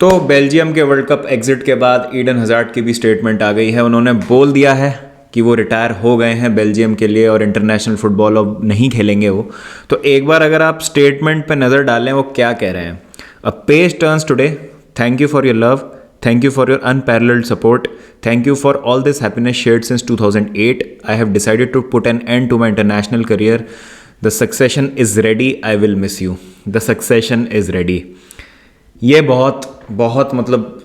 तो बेल्जियम के world cup exit के बाद ईडन हज़ार्ड की भी स्टेटमेंट आ गई है। उन्होंने बोल दिया है कि वो रिटायर हो गए हैं बेल्जियम के लिए और इंटरनेशनल फुटबॉल अब नहीं खेलेंगे वो। तो एक बार अगर आप स्टेटमेंट पे नज़र डालें वो क्या कह रहे हैं। A page turns today, thank you for your love, thank you for your unparalleled support, thank you for all this happiness shared since 2008. I have decided to put an end to my international career. The succession is ready, I will miss you. The succession is ready. ये बहुत बहुत मतलब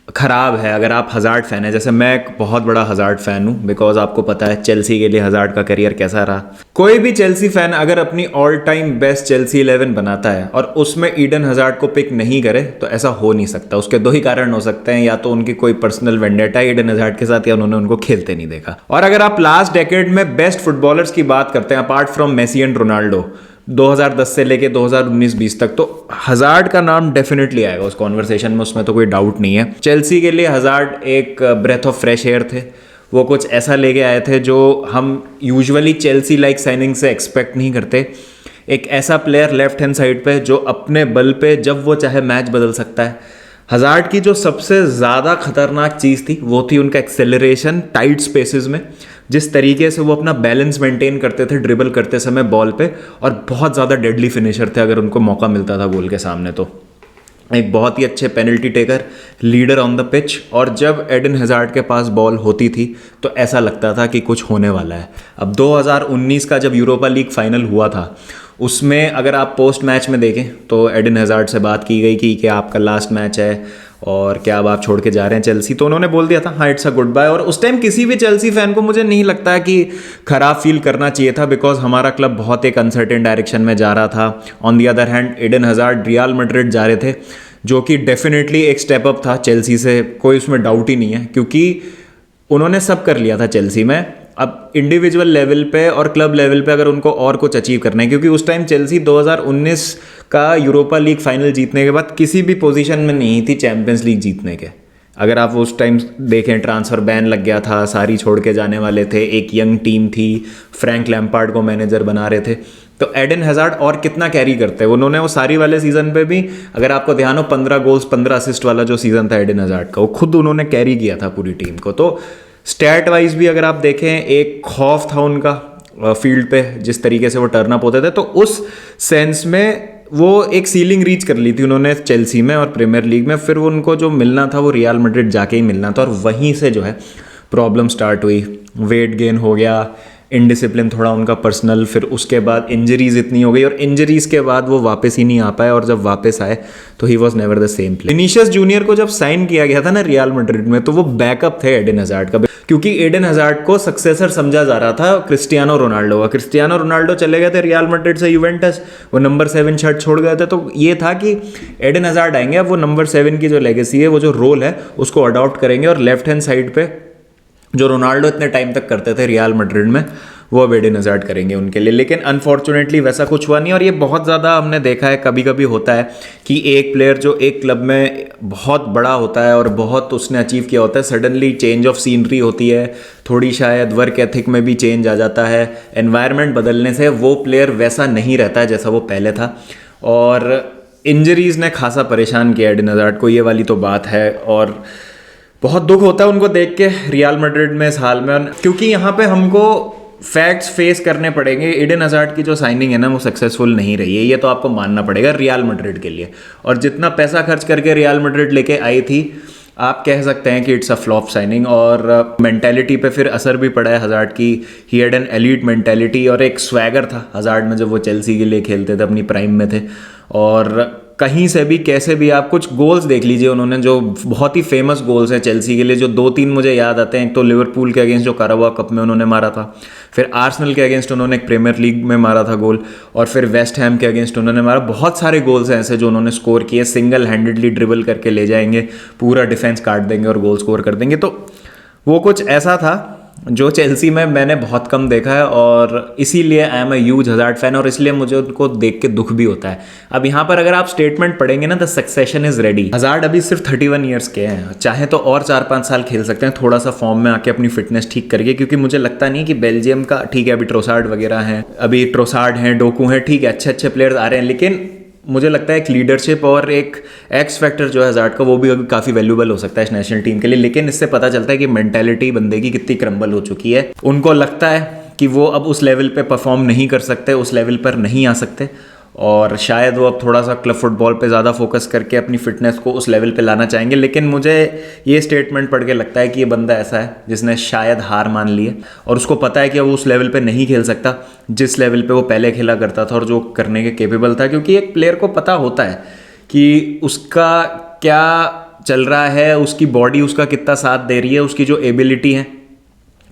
ख़राब है अगर आप hazard fan है। जैसे मैं एक बहुत बड़ा हज़ार्ड फ़ैन हूँ, बिकॉज आपको पता है चेल्सी के लिए हज़ार्ड का करियर कैसा रहा। कोई भी चेल्सी फ़ैन अगर अपनी ऑल टाइम बेस्ट चेल्सी 11 बनाता है और उसमें ईडन हज़ार्ड को पिक नहीं करे तो ऐसा हो नहीं सकता। उसके दो ही कारण हो सकते हैं, या तो उनकी कोई पर्सनल वेंडेटा है ईडन हज़ार्ड के साथ, या उन्होंने उनको खेलते नहीं देखा। और अगर आप लास्ट डेकेड में बेस्ट फुटबॉलर्स की बात करते हैं apart from Messi and Ronaldo 2010 से लेके 2019-20 तक, तो हज़ार्ड का नाम डेफिनेटली आएगा उस कॉन्वर्सेशन में, उसमें तो कोई डाउट नहीं है। चेल्सी के लिए हज़ार्ड एक ब्रेथ ऑफ फ्रेश एयर थे। वो कुछ ऐसा लेके आए थे जो हम यूजुअली चेल्सी लाइक साइनिंग से एक्सपेक्ट नहीं करते। एक ऐसा प्लेयर लेफ्ट हैंड साइड पे जो अपने बल पे जब वो चाहे मैच बदल सकता है। हज़ार्ड की जो सबसे ज़्यादा खतरनाक चीज़ थी वो थी उनका एक्सेलरेशन टाइट स्पेसेस में, जिस तरीके से वो अपना बैलेंस मेंटेन करते थे ड्रिबल करते समय बॉल पे, और बहुत ज़्यादा डेडली फिनिशर थे अगर उनको मौका मिलता था गोल के सामने। तो एक बहुत ही अच्छे penalty taker, leader on the pitch, और जब एडन हज़ार्ड के पास बॉल होती थी तो ऐसा लगता था कि कुछ होने वाला है। अब 2019 का जब यूरोपा लीग फाइनल हुआ था उसमें अगर आप पोस्ट मैच में देखें तो एडन हज़ार्ड से बात की गई कि क्या आपका लास्ट मैच है और क्या अब आप छोड़ के जा रहे हैं चेल्सी, तो उन्होंने बोल दिया था हाँ इट्स अ गुड बाय। और उस टाइम किसी भी चेल्सी फैन को मुझे नहीं लगता है कि ख़राब फील करना चाहिए था, बिकॉज हमारा क्लब बहुत एक अनसर्टेन डायरेक्शन में जा रहा था। On the other hand Eden Hazard Real Madrid जा रहे थे, जो कि डेफिनेटली एक स्टेप अप था चेल्सी से, कोई उसमें डाउट ही नहीं है, क्योंकि उन्होंने सब कर लिया था चेल्सी में। अब इंडिविजुअल लेवल पे और क्लब लेवल पे अगर उनको और कुछ अचीव करना है, क्योंकि उस टाइम चेल्सी 2019 का यूरोपा लीग फाइनल जीतने के बाद किसी भी पोजीशन में नहीं थी चैंपियंस लीग जीतने के। अगर आप उस टाइम देखें ट्रांसफ़र बैन लग गया था, सारी छोड़ के जाने वाले थे, एक यंग टीम थी, फ्रैंक लैम्पार्ड को मैनेजर बना रहे थे। तो एडन हज़ार्ड और कितना कैरी करते हैं उन्होंने वो सारी वाले सीज़न पे भी, अगर आपको ध्यान हो 15 गोल्स 15 असिस्ट वाला जो सीज़न था एडन हज़ार्ड का, वो खुद उन्होंने कैरी किया था पूरी टीम को। तो स्टैट वाइज भी अगर आप देखें एक खौफ था उनका फील्ड पे, जिस तरीके से वो टर्न अप होते थे, तो उस सेंस में वो एक सीलिंग रीच कर ली थी उन्होंने चेल्सी में और प्रीमियर लीग में। फिर वो उनको जो मिलना था वो रियल मैड्रिड जाके ही मिलना था, और वहीं से जो है प्रॉब्लम स्टार्ट हुई। वेट गेन हो गया, इनडिसिप्लिन थोड़ा उनका पर्सनल, फिर उसके बाद इंजरीज इतनी हो गई, और इंजरीज के बाद वो वापस ही नहीं आ पाए, और जब वापस आए तो he was never the same player. Vinicius junior को जब साइन किया गया था ना रियल मैड्रिड में, तो वो बैकअप थे एडन हज़ार्ड का, क्योंकि एडन हज़ार्ड को सक्सेसर समझा जा रहा था क्रिस्टियानो रोनाल्डो का। क्रिस्टियानो रोनाल्डो चले गए थे रियल मैड्रिड से यूवेंटस, वो नंबर 7 शर्ट छोड़ गए थे, तो ये था कि एडन हज़ार्ड आएंगे, अब वो नंबर 7 की जो लेगेसी है, वो जो रोल है उसको अडॉप्ट करेंगे, और लेफ्ट हैंड साइड पे जो रोनाल्डो इतने टाइम तक करते थे रियल मैड्रिड में, वो अब एडन हज़ार्ड करेंगे उनके लिए। लेकिन अनफॉर्चुनेटली वैसा कुछ हुआ नहीं, और ये बहुत ज़्यादा हमने देखा है, कभी कभी होता है कि एक प्लेयर जो एक क्लब में बहुत बड़ा होता है और बहुत उसने अचीव किया होता है, सडनली चेंज ऑफ सीनरी होती है, थोड़ी शायद वर्क एथिक में भी चेंज आ जाता है, एनवायरनमेंट बदलने से वो प्लेयर वैसा नहीं रहता है जैसा वो पहले था। और इंजरीज ने खासा परेशान किया एडन हज़ार्ड को, ये वाली तो बात है, और बहुत दुख होता है उनको देख के रियल मैड्रिड में इस हाल में, क्योंकि यहाँ पे हमको फैक्ट्स फेस करने पड़ेंगे। एडन हज़ार्ड की जो साइनिंग है ना वो सक्सेसफुल नहीं रही है, ये तो आपको मानना पड़ेगा रियल मैड्रिड के लिए। और जितना पैसा खर्च करके रियल मैड्रिड लेके आई थी, आप कह सकते हैं कि इट्स अ फ्लॉप साइनिंग। और मेंटालिटी पे फिर असर भी पड़ा है हज़ार्ड की। He had an elite mentality, और एक स्वैगर था हज़ार्ड में जब वो चेल्सी के लिए खेलते थे, अपनी प्राइम में थे। और कहीं से भी कैसे भी आप कुछ गोल्स देख लीजिए उन्होंने, जो बहुत ही फेमस गोल्स हैं चेल्सी के लिए, जो 2-3 मुझे याद आते हैं। एक तो लिवरपूल के अगेंस्ट जो काराबाओ कप में उन्होंने मारा था, फिर आर्सेनल के अगेंस्ट उन्होंने एक प्रीमियर लीग में मारा था गोल, और फिर वेस्ट हैम के अगेंस्ट उन्होंने मारा। बहुत सारे गोल्स हैं ऐसे जो उन्होंने स्कोर किए, सिंगल हैंडेडली ड्रिबल करके ले जाएंगे, पूरा डिफेंस काट देंगे और गोल स्कोर कर देंगे। तो वो कुछ ऐसा था जो चेल्सी में मैंने बहुत कम देखा है, और इसीलिए I am a huge hazard fan, और इसलिए मुझे उनको देख के दुख भी होता है। अब यहाँ पर अगर आप स्टेटमेंट पढ़ेंगे ना, the succession is ready. Hazard अभी सिर्फ 31 ईयर्स के हैं, चाहे तो और 4-5 साल खेल सकते हैं, थोड़ा सा फॉर्म में आके अपनी फिटनेस ठीक करके, क्योंकि मुझे लगता नहीं कि बेल्जियम का, ठीक है अभी ट्रोसार्ड वगैरह हैं, अभी ट्रोसार्ड हैं, डोकू हैं, ठीक है अच्छे अच्छे प्लेयर्स आ रहे हैं, लेकिन मुझे लगता है एक लीडरशिप और एक एक्स फैक्टर जो है हज़ार्ड का, वो भी अभी काफ़ी वैल्यूबल हो सकता है इस नेशनल टीम के लिए। लेकिन इससे पता चलता है कि मेंटालिटी बंदे की कितनी क्रम्बल हो चुकी है। उनको लगता है कि वो अब उस लेवल पे परफॉर्म नहीं कर सकते, उस लेवल पर नहीं आ सकते, और शायद वो अब थोड़ा सा क्लब फुटबॉल पे ज़्यादा फोकस करके अपनी फिटनेस को उस लेवल पे लाना चाहेंगे। लेकिन मुझे ये स्टेटमेंट पढ़ के लगता है कि ये बंदा ऐसा है जिसने शायद हार मान ली है और उसको पता है कि वो उस लेवल पे नहीं खेल सकता जिस लेवल पे वो पहले खेला करता था और जो करने के केपेबल था। क्योंकि एक प्लेयर को पता होता है कि उसका क्या चल रहा है, उसकी बॉडी उसका कितना साथ दे रही है, उसकी जो एबिलिटी है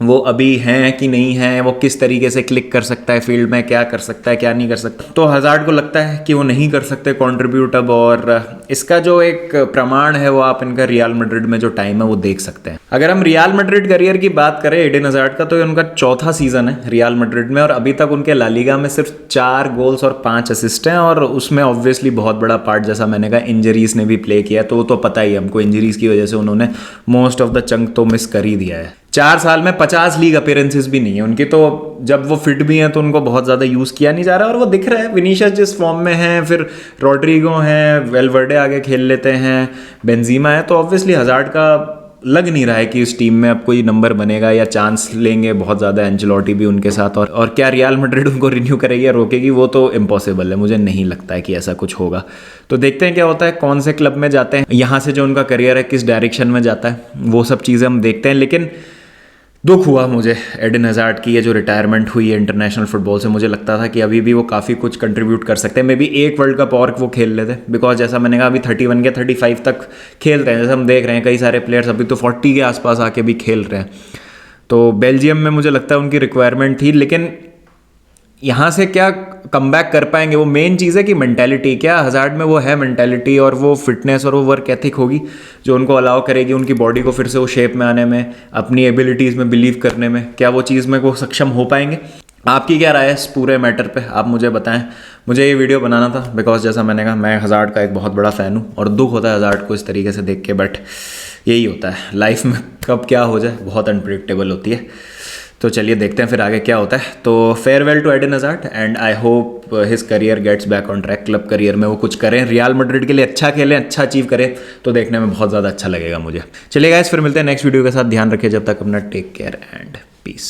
वो अभी हैं कि नहीं है, वो किस तरीके से क्लिक कर सकता है फील्ड में, क्या कर सकता है क्या नहीं कर सकता। तो हज़ार्ड को लगता है कि वो नहीं कर सकते कंट्रीब्यूट अब, और इसका जो एक प्रमाण है वो आप इनका रियल मैड्रिड में जो टाइम है वो देख सकते हैं। अगर हम रियल मैड्रिड करियर की बात करें एडेन हज़ार्ड का, तो ये उनका चौथा सीजन है रियल मैड्रिड में, और अभी तक उनके ला लीगा में सिर्फ 4 गोल्स और 5 असिस्ट हैं। और उसमें ऑब्वियसली बहुत बड़ा पार्ट, जैसा मैंने कहा, इंजरीज ने भी प्ले किया, तो वो तो पता ही है हमको, इंजरीज की वजह से उन्होंने मोस्ट ऑफ द चंक तो मिस कर ही दिया है। 4 साल में 50 लीग अपीयरेंसेस भी नहीं है उनकी, तो जब वो फिट भी हैं तो उनको बहुत ज़्यादा यूज़ किया नहीं जा रहा, और वो दिख रहा है। विनीशियस जिस फॉर्म में हैं, फिर रॉड्रिगो हैं, वेलवर्डे आगे खेल लेते हैं, बेंजीमा है, तो ऑब्वियसली हज़ार्ड का लग नहीं रहा है कि इस टीम में अब कोई नंबर बनेगा या चांस लेंगे बहुत ज़्यादा। एंचेलोटी भी उनके साथ, और क्या रियल मैड्रिड उनको रिन्यू करेगी या रोकेगी, वो तो इम्पॉसिबल है। मुझे नहीं लगता है कि ऐसा कुछ होगा। तो देखते हैं क्या होता है, कौन से क्लब में जाते हैं, यहाँ से जो उनका करियर है किस डायरेक्शन में जाता है, वो सब चीज़ें हम देखते हैं। लेकिन दुख हुआ मुझे एडेन हज़ार्ड की ये जो रिटायरमेंट हुई है इंटरनेशनल फुटबॉल से। मुझे लगता था कि अभी भी वो काफ़ी कुछ कंट्रीब्यूट कर सकते हैं, मे बी एक वर्ल्ड कप और वो खेल लेते, बिकॉज जैसा मैंने कहा अभी 31 के 35 तक खेल रहे हैं। जैसे हम देख रहे हैं कई सारे प्लेयर्स अभी तो 40 के आसपास आके भी खेल रहे हैं। तो बेल्जियम में मुझे लगता है उनकी रिक्वायरमेंट थी, लेकिन यहाँ से क्या कमबैक कर पाएंगे, वो मेन चीज़ है कि मेंटालिटी, क्या हज़ार्ड में वो है मेंटालिटी और वो फिटनेस और वो वर्क एथिक होगी जो उनको अलाउ करेगी उनकी बॉडी को फिर से वो शेप में आने में, अपनी एबिलिटीज़ में बिलीव करने में। क्या वो चीज़ में वो सक्षम हो पाएंगे? आपकी क्या राय है इस पूरे मैटर पे, आप मुझे बताएं। मुझे ये वीडियो बनाना था बिकॉज जैसा मैंने कहा मैं हज़ार्ड का एक बहुत बड़ा फ़ैन हूँ, और दुख होता है हज़ार्ड को इस तरीके से देख के, बट यही होता है लाइफ में, कब क्या हो जाए बहुत अनप्रिडिक्टेबल होती है। तो चलिए देखते हैं फिर आगे क्या होता है। तो farewell to Eden Hazard and I hope his career gets back on track. Club career में वो कुछ करें, रियल मैड्रिड के लिए अच्छा खेलें, अच्छा अचीव करें, तो देखने में बहुत ज़्यादा अच्छा लगेगा मुझे। चलिए गाइस, फिर मिलते हैं नेक्स्ट वीडियो के साथ। ध्यान रखिए जब तक अपना, टेक केयर एंड पीस।